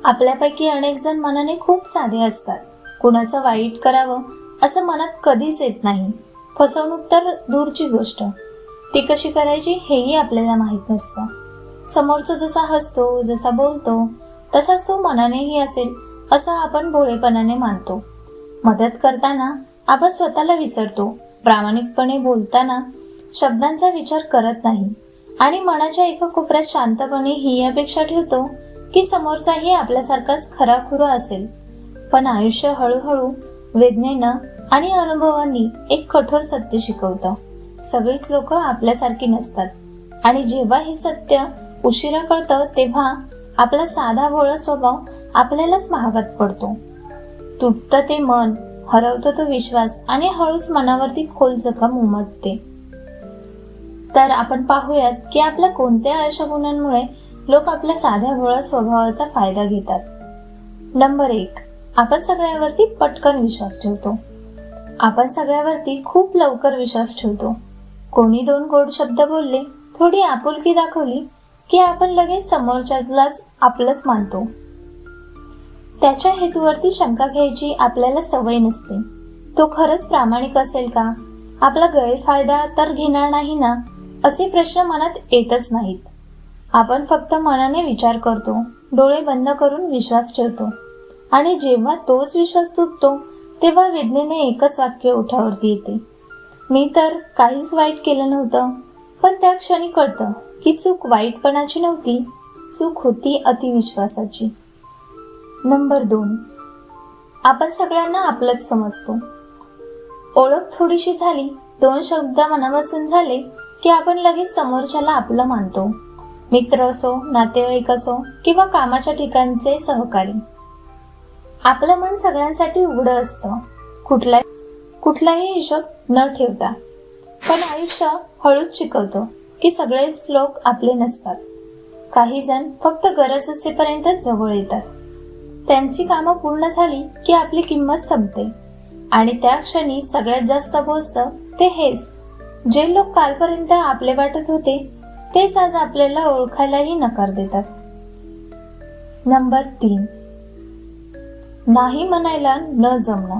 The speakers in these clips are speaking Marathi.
आपल्यापैकी अनेक जण मनाने खूप साधे असतात. कुणाचं वाईट करावं असं मनात कधीच येत नाही. फसवणूक तर दूरची गोष्ट, ती कशी करायची हेही आपल्याला माहीत नसतं. समोरचा जसा हसतो, जसा बोलतो, तसाच तो मनानेही असेल असं आपण भोळेपणाने मानतो. मदत करताना आपण स्वतःला विसरतो. प्रामाणिकपणे बोलताना शब्दांचा विचार करत नाही आणि मनाच्या एका कोपऱ्यात शांतपणे ही अपेक्षा ठेवतो की समोरचाही आपल्यासारखाच खराखुरा असेल. पण आयुष्य हळूहळू वेदनेनं आणि अनुभवांनी एक कठोर सत्य शिकवतं. सगळीच लोक आपल्यासारखी नसतात आणि जेव्हा हे सत्य उशिरा कळतं तेव्हा आपला साधा भोळा स्वभाव आपल्यालाच महागात पडतो. तुटतं ते मन, हरवतो तो विश्वास आणि हळूच मनावरती खोल जखम उमटते. तर आपण पाहूयात की आपल्या कोणत्या अशा गुणांमुळे लोक आपल्या साध्या भोळा स्वभावाचा फायदा घेतात. नंबर 1, आपण सगळ्यावरती पटकन विश्वास ठेवतो. आपण सगळ्यावरती खूप लवकर विश्वास ठेवतो. कोणी 2 गोड शब्द बोलले, थोडी आपुलकी दाखवली की आपण लगेच समोरच्यालाच आपलंच मानतो. त्याच्या हेतूवरती शंका घ्यायची आपल्याला सवय नसते. तो खरंच प्रामाणिक असेल का? आपला गैरफायदा तर घेणार नाही ना? असे प्रश्न मनात येतच नाहीत. आपण फक्त मनाने विचार करतो, डोळे बंद करून विश्वास ठेवतो आणि जेव्हा तोच विश्वास तुटतो तेव्हा वेदनेने एकच वाक्य ओठावरती येते, मी तर काहीच वाईट केलं नव्हतं. पण त्या क्षणी कळतं की चूक वाईटपणाची नव्हती, चूक होती अतिविश्वासाची. नंबर 2, आपण सगळ्यांना आपलंच समजतो. ओळख थोडीशी झाली, 2 शब्द मनापासून झाले की आपण लगेच समोरच्याला आपलं मानतो. मित्र असो, नातेवाईक असो किंवा कामाच्या ठिकाणचे सहकारी. आपलं मन सगळ्यांसाठी उघडं असतं, कुठलाही हिशोब न ठेवता. पण आयुष्य हळूच शिकवतं की सगळेच लोक आपले नसतात. काही जण फक्त गरज असेपर्यंत जवळ येतात. त्यांची कामं पूर्ण झाली की आपली किंमत संपते आणि त्या क्षणी सगळ्यात जास्त बोलतं ते हेच. जे लोक कालपर्यंत आपले वाटत होते तेच आज आपल्याला ओळखायलाही नकार देतात. नंबर 3, नाही म्हणायला न जमणं.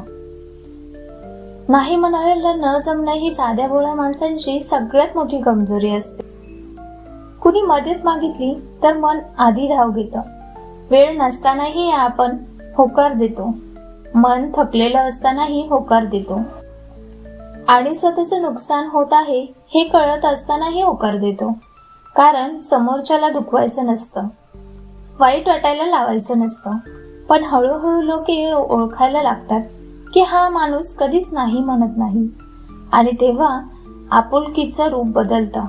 नाही म्हणायला न जमणं ही साध्या भोळ्या माणसांची सगळ्यात मोठी कमजोरी असते. कुणी मदत मागितली तर मन आधी धाव घेतं. वेळ नसतानाही आपण होकार देतो. मन थकलेलं असतानाही होकार देतो आणि स्वतःचं नुकसान होत आहे हे कळत असतानाही होकार देतो. कारण समोरच्याला दुखवायचं नसतं, वाईट वाटायला लावायचं नसतं. पण हळूहळू लोक ओळखायला लागतात की हा माणूस कधीच नाही म्हणत नाही आणि तेव्हा आपुलकीचं रूप बदलतं.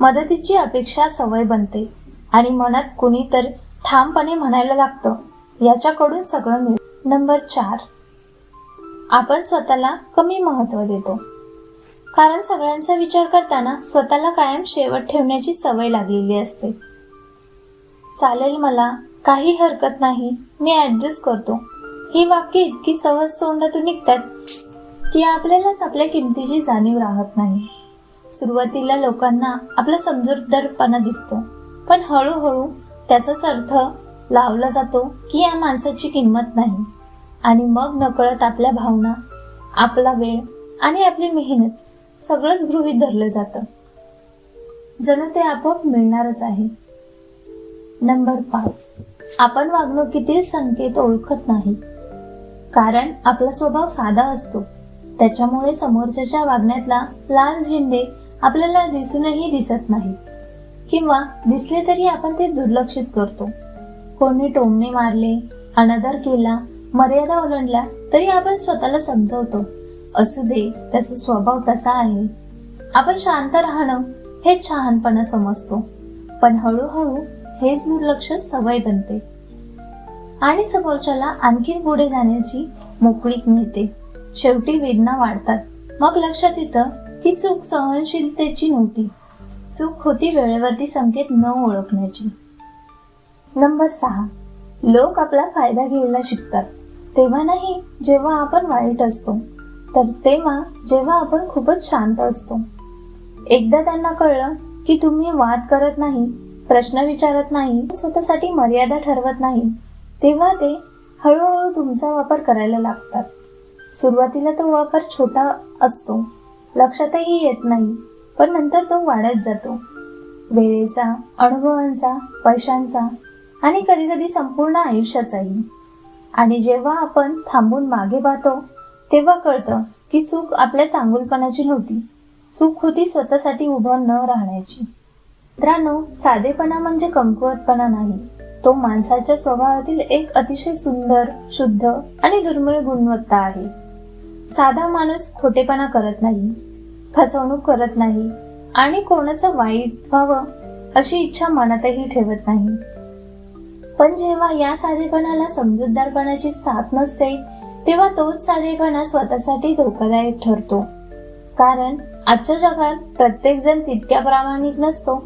मदतीची अपेक्षा सवय बनते आणि मनात कुणीतरी ठामपणे म्हणायला लागतं, याच्याकडून सगळं मिळेल. नंबर 4, आपण स्वतःला कमी महत्त्व देतो. कारण सगळ्यांचा विचार करताना स्वतःला कायम शेवट ठेवण्याची सवय लागलेली असते. चालेल, मला काही हरकत नाही, मी ॲडजस्ट करतो, ही वाक्य इतकी सहज तोंडातून निघतात की आपल्यालाच आपल्या किमतीची जाणीव राहत नाही. सुरुवातीला लोकांना आपला समजूतदारपणा दिसतो, पण हळूहळू त्याचाच अर्थ लावला जातो की या माणसाची किंमत नाही आणि मग नकळत आपल्या भावना, आपला वेळ आणि आपली मेहनत सगळंच गृहीत धरलं जातं, जणू ते आपोआप मिळणारच आहे. नंबर 5, आपण वागणुकीतील संकेत ओळखत नाही. कारण आपला स्वभाव साधा असतो, त्याच्यामुळे समोरच्याच्या वागण्यातला लाल झेंडे आपल्याला दिसूनही दिसत नाही किंवा दिसले तरी आपण ते दुर्लक्षित करतो. कोणी टोमणे मारले, अनादर केला, मर्यादा ओलांडल्या तरी आपण स्वतःला समजवतो, असू दे, त्याचा स्वभाव तसा आहे. आपण शांत राहणं हेच शहाणपणा समजतो. पण हळूहळू हेच दुर्लक्ष सवय बनते आणि समोरच्याला आणखीन पुढे जाण्याची मोकळीक मिळते. शेवटी वेदना वाढतात. मग लक्षात येतं की चूक सहनशीलतेची नव्हती, चूक होती वेळेवरती संकेत न ओळखण्याची. नंबर 6, लोक आपला फायदा घ्यायला शिकतात. तेव्हा नाही जेव्हा आपण वाईट असतो, तर तेव्हा जेव्हा आपण खूपच शांत असतो. एकदा त्यांना कळलं की तुम्ही वाद करत नाही प्रश्न विचारत नाही, स्वतःसाठी मर्यादा ठरवत नाही, तेव्हा ते हळूहळू तुमचा वापर करायला लागतात. सुरुवातीला तो वापर छोटा असतो, लक्षातही येत नाही, पण नंतर तो वाढत जातो. वेळेचा, अनुभवांचा, पैशांचा आणि कधीकधी संपूर्ण आयुष्याचाही. आणि जेव्हा आपण थांबून मागे पाहतो तेव्हा कळतं की चूक आपल्या चांगुलपणाची नव्हती, चूक होती स्वतःसाठी उभं न राहण्याची. मित्रांनो, साधेपणा म्हणजे कमकुवतपणा नाही, तो माणसाच्या स्वभावातील एक अतिशय सुंदर, शुद्ध आणि दुर्मिळ गुणवत्ता आहे. साधा माणूस खोटेपणा करत नाही, फसवणूक करत नाही आणि कोणाचं वाईट व्हावं अशी इच्छा मनातही ठेवत नाही. पण जेव्हा या साधेपणाला समजूतदारपणाची साथ नसते तेव्हा तोच साधेपणा स्वतःसाठी धोकादायक ठरतो. कारण आजच्या जगात प्रत्येक जण तितक्या प्रामाणिक नसतो.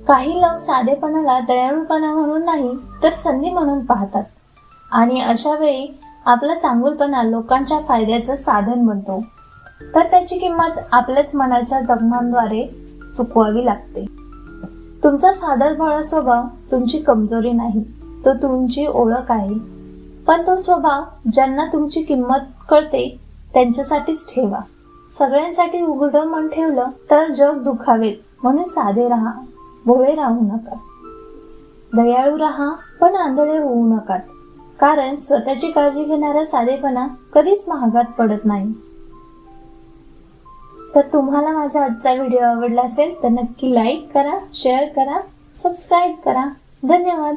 काही लोक साधेपणाला दयाळूपणा म्हणून नाही तर संधी म्हणून पाहतात आणि अशा वेळी आपला चांगुलपणा लोकांच्या फायद्याचं साधन बनतो, तर त्याची किंमत आपल्याच मनाच्या जखमांद्वारे चुकवावी लागते. तुमचा साधा भोळा स्वभाव तुमची कमजोरी नाही, तो तुमची ओळख आहे. पण तो स्वभाव ज्यांना तुमची किंमत कळते त्यांच्यासाठीच ठेवा. सगळ्यांसाठी उघडं मन ठेवलं तर जग दुखावेल, म्हणून साधे राहा, भोळे राहू नका. दयाळू राहा पण आंधळे होऊ नका, कारण स्वतःची काळजी घेणारा साधेपणा कधीच महागात पडत नाही. तर तुम्हाला माझा आजचा व्हिडिओ आवडला असेल तर नक्की लाईक करा, शेअर करा, सबस्क्राईब करा. धन्यवाद.